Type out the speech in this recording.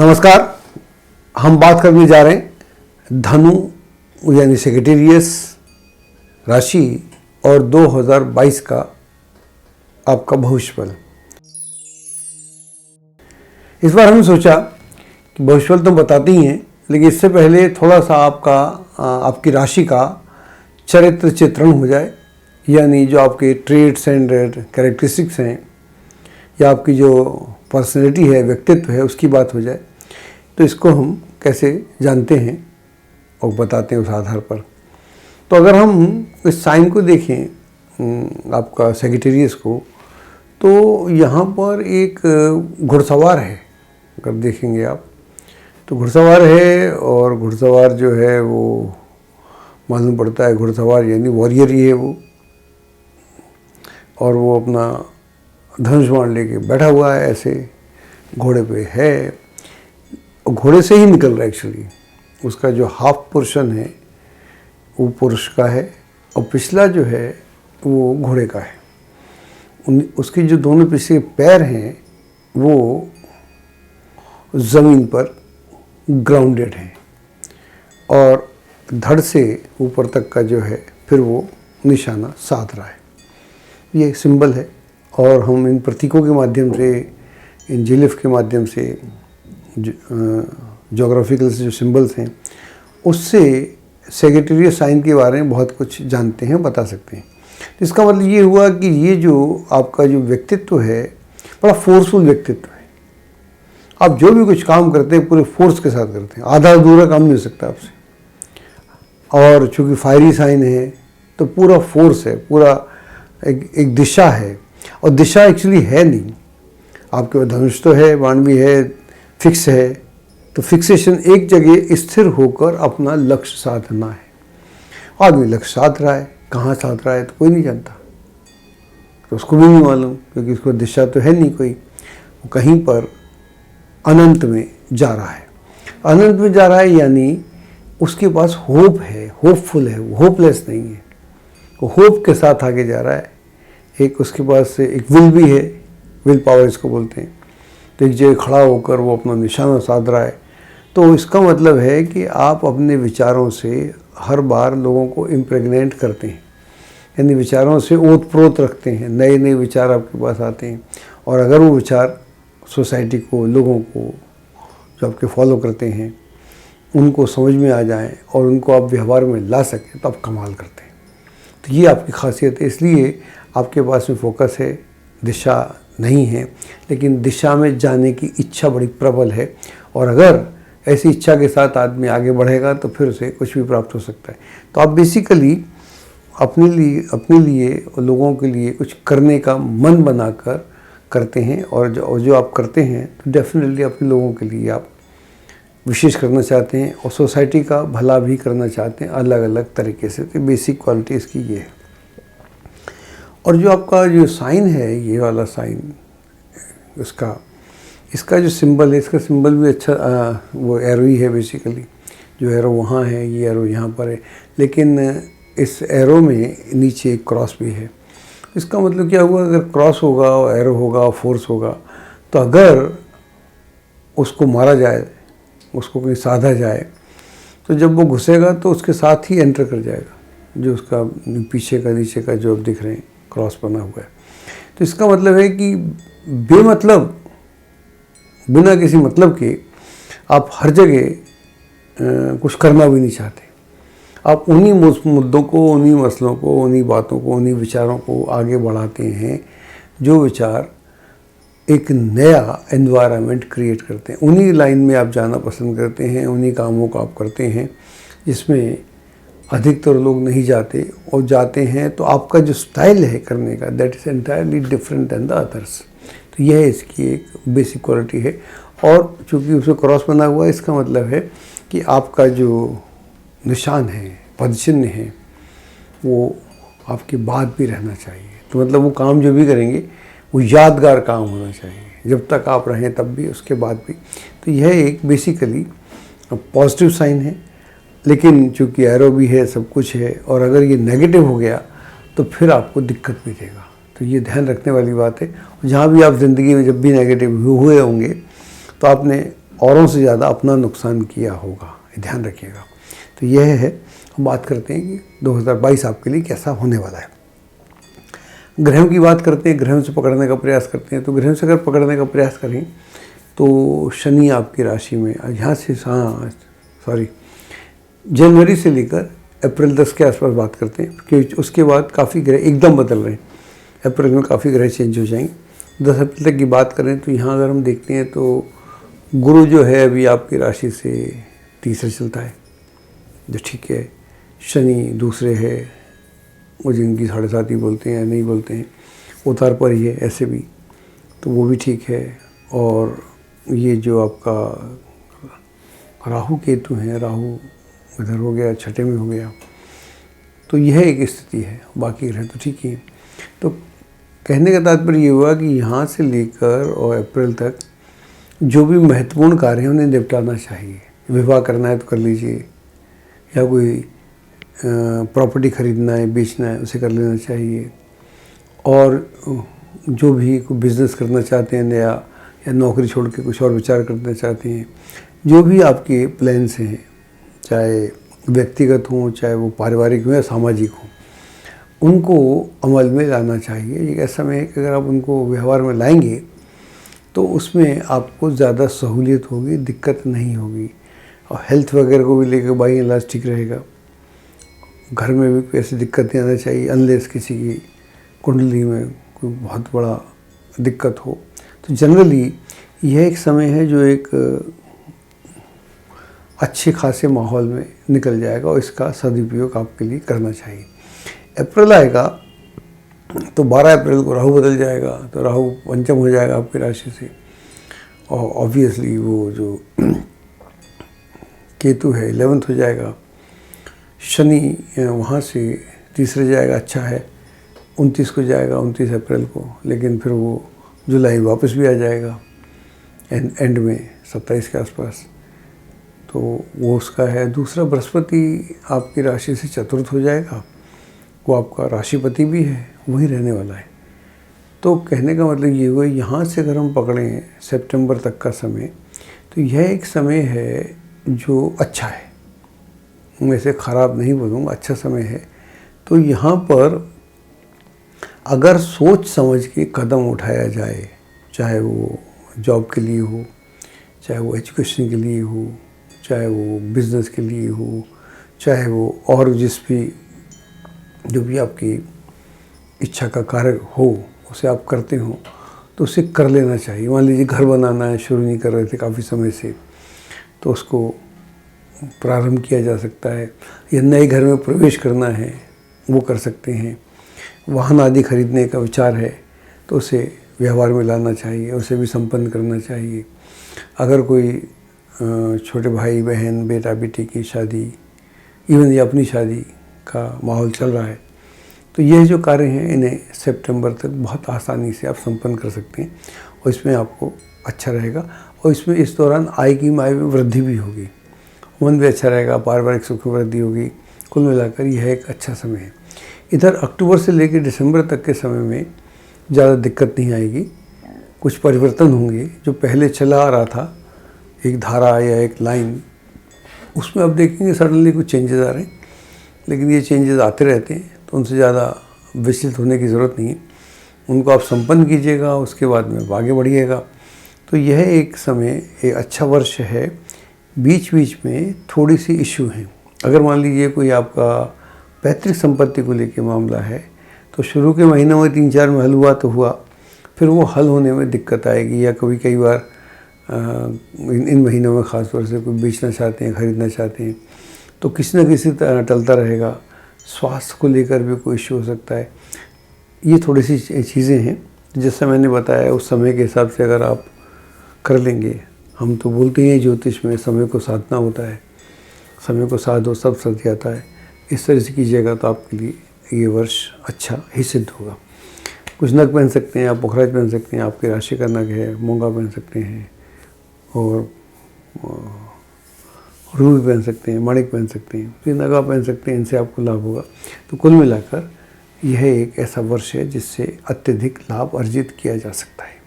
नमस्कार। हम बात करने जा रहे हैं धनु यानी सेक्रेटेरियस राशि और 2022 का आपका भविष्यफल। इस बार हमने सोचा कि भविष्यफल तो बताते ही हैं, लेकिन इससे पहले थोड़ा सा आपकी राशि का चरित्र चित्रण हो जाए, यानी जो आपके ट्रेड्स एंड कैरेक्टरिस्टिक्स हैं या आपकी जो पर्सनैलिटी है, व्यक्तित्व है, उसकी बात हो जाए। तो इसको हम कैसे जानते हैं और बताते हैं उस आधार पर। तो अगर हम इस साइन को देखें, आपका सेक्रेटेरियस को, तो यहाँ पर एक घुड़सवार है। अगर देखेंगे आप तो घुड़सवार है, और घुड़सवार जो है वो मालूम पड़ता है घुड़सवार यानी वॉरियर ही है वो, और वो अपना धनुष बाण लेके बैठा हुआ है, ऐसे घोड़े पे है। घोड़े से ही निकल रहा है एक्चुअली। उसका जो हाफ पोर्शन है वो पुरुष का है और पिछला जो है वो घोड़े का है। उसके जो दोनों पिछले पैर हैं वो ज़मीन पर ग्राउंडेड हैं, और धड़ से ऊपर तक का जो है फिर वो निशाना साध रहा है। ये सिंबल है, और हम इन प्रतीकों के माध्यम से, इन जिलिफ के माध्यम से, जोग्राफिकल से जो सिंबल्स हैं, उससे सेक्रेटेरियस साइन के बारे में बहुत कुछ जानते हैं, बता सकते हैं। इसका मतलब ये हुआ कि ये जो आपका जो व्यक्तित्व है बड़ा फोर्सफुल व्यक्तित्व है। आप जो भी कुछ काम करते हैं पूरे फोर्स के साथ करते हैं, आधा अधूरा काम नहीं हो सकता आपसे। और चूँकि फायरी साइन है तो पूरा फोर्स है, पूरा एक दिशा है, और दिशा एक्चुअली है नहीं। आपके पास धनुष तो है, बाण भी है, फिक्स है, तो फिक्सेशन एक जगह स्थिर होकर अपना लक्ष्य साधना है। आदमी लक्ष्य साध रहा है, कहाँ साध रहा है तो कोई नहीं जानता, तो उसको भी नहीं मालूम, क्योंकि उसको दिशा तो है नहीं कोई। वो कहीं पर अनंत में जा रहा है। अनंत में जा रहा है यानी उसके पास होप है, होपफुल है, वो होपलेस नहीं है, वो होप के साथ आगे जा रहा है। एक उसके पास एक विल भी है, विल पावर इसको बोलते हैं। तो एक जगह खड़ा होकर वो अपना निशाना साध रहा है। तो इसका मतलब है कि आप अपने विचारों से हर बार लोगों को इम्प्रेग्नेंट करते हैं, यानी विचारों से ओतप्रोत रखते हैं, नए नए विचार आपके पास आते हैं। और अगर वो विचार सोसाइटी को, लोगों को जो आपके फॉलो करते हैं, उनको समझ में आ जाएं और उनको आप व्यवहार में ला सकें, तो आप कमाल करते हैं। तो ये आपकी खासियत है। इसलिए आपके पास में फोकस है, दिशा नहीं है, लेकिन दिशा में जाने की इच्छा बड़ी प्रबल है। और अगर ऐसी इच्छा के साथ आदमी आगे बढ़ेगा तो फिर उसे कुछ भी प्राप्त हो सकता है। तो आप बेसिकली अपने लिए और लोगों के लिए कुछ करने का मन बनाकर करते हैं, और जो आप करते हैं तो डेफिनेटली अपने लोगों के लिए आप विशेष करना चाहते हैं, और सोसाइटी का भला भी करना चाहते हैं अलग अलग तरीके से। तो बेसिक क्वालिटी इसकी ये है। और जो आपका जो साइन है, ये वाला साइन, इसका जो सिंबल है, इसका सिंबल भी अच्छा वो एरो ही है बेसिकली। जो एरो वहाँ है, ये एरो यहाँ पर है, लेकिन इस एरो में नीचे एक क्रॉस भी है। इसका मतलब क्या हुआ, अगर क्रॉस होगा और एरो होगा और फोर्स होगा, तो अगर उसको मारा जाए, उसको कहीं साधा जाए, तो जब वो घुसेगा तो उसके साथ ही एंटर कर जाएगा। जो उसका पीछे का, नीचे का जो अब दिख रहे हैं क्रॉस बना हुआ है। तो इसका मतलब है कि बेमतलब, बिना किसी मतलब के आप हर जगह कुछ करना भी नहीं चाहते। आप उन्हीं मुद्दों को, उन्हीं मसलों को, उन्हीं बातों को, उन्हीं विचारों को आगे बढ़ाते हैं जो विचार एक नया एनवायरनमेंट क्रिएट करते हैं। उन्हीं लाइन में आप जाना पसंद करते हैं, उन्हीं कामों को आप करते हैं जिसमें अधिकतर लोग नहीं जाते, और जाते हैं तो आपका जो स्टाइल है करने का, that is entirely different than the others. तो यह इसकी एक बेसिक क्वालिटी है। और चूँकि उसमें क्रॉस बना हुआ है, इसका मतलब है कि आपका जो निशान है, पदचिन्ह है, वो आपके बाद भी रहना चाहिए। तो मतलब वो काम जो भी करेंगे वो यादगार काम होना चाहिए, जब तक आप रहें तब भी, उसके बाद भी। तो यह एक बेसिकली पॉजिटिव साइन है। लेकिन चूँकि एरो भी है, सब कुछ है, और अगर ये नेगेटिव हो गया तो फिर आपको दिक्कत भी देगा। तो ये ध्यान रखने वाली बात है। जहाँ भी आप ज़िंदगी में जब भी नेगेटिव हुए होंगे तो आपने औरों से ज़्यादा अपना नुकसान किया होगा, ध्यान रखिएगा। तो यह है, हम बात करते हैं कि 2022 आपके लिए कैसा होने वाला है। ग्रहों की बात करते हैं, ग्रहों से पकड़ने का प्रयास करते हैं। तो ग्रहों से अगर पकड़ने का प्रयास करें तो शनि आपकी राशि में यहाँ से, हाँ सॉरी, जनवरी से लेकर अप्रैल 10 के आसपास बात करते हैं, क्योंकि उसके बाद काफ़ी ग्रह एकदम बदल रहे हैं। अप्रैल में काफ़ी ग्रह चेंज हो जाएंगे। 10 अप्रैल तक की बात करें तो यहाँ अगर हम देखते हैं तो गुरु जो है अभी आपकी राशि से तीसरे चलता है, जो ठीक है। शनि दूसरे है, वो जिनकी 7.5 बोलते हैं या नहीं बोलते हैं, उतार पर ही है ऐसे भी, तो वो भी ठीक है। और ये जो आपका राहु केतु हैं, राहु इधर हो गया, छठे में हो गया, तो यह एक स्थिति है। बाकी ग्रह तो ठीक ही है। तो कहने का तात्पर्य ये हुआ कि यहाँ से लेकर और अप्रैल तक जो भी महत्वपूर्ण कार्य हैं उन्हें निपटाना चाहिए। विवाह करना है तो कर लीजिए, या कोई प्रॉपर्टी खरीदना है, बेचना है, उसे कर लेना चाहिए। और जो भी कोई बिज़नेस करना चाहते हैं नया, या नौकरी छोड़ के कुछ और विचार करना चाहते हैं, जो भी आपके प्लान्स हैं, चाहे व्यक्तिगत हों, चाहे वो पारिवारिक हों या सामाजिक हों, उनको अमल में लाना चाहिए। एक ऐसा समय है कि अगर आप उनको व्यवहार में लाएंगे तो उसमें आपको ज़्यादा सहूलियत होगी, दिक्कत नहीं होगी। और हेल्थ वगैरह को भी लेकर बाई इलाज ठीक रहेगा। घर में भी कोई ऐसी दिक्कत नहीं आना चाहिए, अनलेस किसी की कुंडली में कोई बहुत बड़ा दिक्कत हो। तो जनरली यह एक समय है जो एक अच्छे खासे माहौल में निकल जाएगा, और इसका सदुपयोग आपके लिए करना चाहिए। अप्रैल आएगा तो 12 अप्रैल को राहु बदल जाएगा, तो राहु पंचम हो जाएगा आपकी राशि से, और ऑब्वियसली वो जो केतु है 11th हो जाएगा। शनि वहाँ से तीसरे जाएगा, अच्छा है, 29 को जाएगा, 29 अप्रैल को, लेकिन फिर वो जुलाई वापस भी आ जाएगा एंड में 27 के आसपास, तो वो उसका है। दूसरा बृहस्पति आपकी राशि से चतुर्थ हो जाएगा, वो आपका राशिपति भी है, वही रहने वाला है। तो कहने का मतलब ये हुआ, यहाँ से अगर हम पकड़ें सितंबर तक का समय, तो यह एक समय है जो अच्छा है, मैं इसे ख़राब नहीं बोलूँगा, अच्छा समय है। तो यहाँ पर अगर सोच समझ के कदम उठाया जाए, चाहे वो जॉब के लिए हो, चाहे वो एजुकेशन के लिए हो, चाहे वो बिज़नेस के लिए हो, चाहे वो और जो भी आपकी इच्छा का कार्य हो उसे आप करते हो, तो उसे कर लेना चाहिए। मान लीजिए घर बनाना है, शुरू नहीं कर रहे थे काफ़ी समय से, तो उसको प्रारंभ किया जा सकता है। या नए घर में प्रवेश करना है, वो कर सकते हैं। वाहन आदि खरीदने का विचार है तो उसे व्यवहार में लाना चाहिए, उसे भी संपन्न करना चाहिए। अगर कोई छोटे भाई बहन, बेटा बेटी की शादी, इवन या अपनी शादी का माहौल चल रहा है, तो यह जो कार्य हैं इन्हें सितंबर तक बहुत आसानी से आप संपन्न कर सकते हैं, और इसमें आपको अच्छा रहेगा। और इसमें इस दौरान आय की में वृद्धि भी होगी, मन भी अच्छा रहेगा, पारिवारिक सुख में वृद्धि होगी। कुल मिलाकर यह एक अच्छा समय है। इधर अक्टूबर से लेकर दिसंबर तक के समय में ज़्यादा दिक्कत नहीं आएगी। कुछ परिवर्तन होंगे, जो पहले चला आ रहा था एक धारा या एक लाइन, उसमें अब देखेंगे सडनली कुछ चेंजेस आ रहे हैं, लेकिन ये चेंजेस आते रहते हैं, तो उनसे ज़्यादा विचलित होने की ज़रूरत नहीं है। उनको आप संपन्न कीजिएगा, उसके बाद में आगे बढ़िएगा। तो यह एक समय, एक अच्छा वर्ष है। बीच बीच में थोड़ी सी इश्यू हैं। अगर मान लीजिए कोई आपका पैतृक संपत्ति को लेके मामला है, तो शुरू के महीनों में 3-4 में हल हुआ तो हुआ, फिर वो हल होने में दिक्कत आएगी। या कई बार इन महीनों में ख़ास तौर से कोई बेचना चाहते हैं, ख़रीदना चाहते हैं, तो किसी न किसी तरह टलता रहेगा। स्वास्थ्य को लेकर भी कोई इश्यू हो सकता है। ये थोड़ी सी चीज़ें हैं, जैसा मैंने बताया उस समय के हिसाब से अगर आप कर लेंगे। हम तो बोलते हैं ज्योतिष में समय को साधना होता है, समय को साधो सब सध जाता है। इस तरह से कीजिएगा तो आपके लिए ये वर्ष अच्छा ही सिद्ध होगा। कुछ नग पहन सकते हैं आप, पुखराज पहन सकते हैं, आपकी राशि का नग है, मूंगा पहन सकते हैं, और रूबी पहन सकते हैं, माणिक पहन सकते हैं, तो नगा पहन सकते हैं, इनसे आपको लाभ होगा। तो कुल मिलाकर यह एक ऐसा वर्ष है जिससे अत्यधिक लाभ अर्जित किया जा सकता है।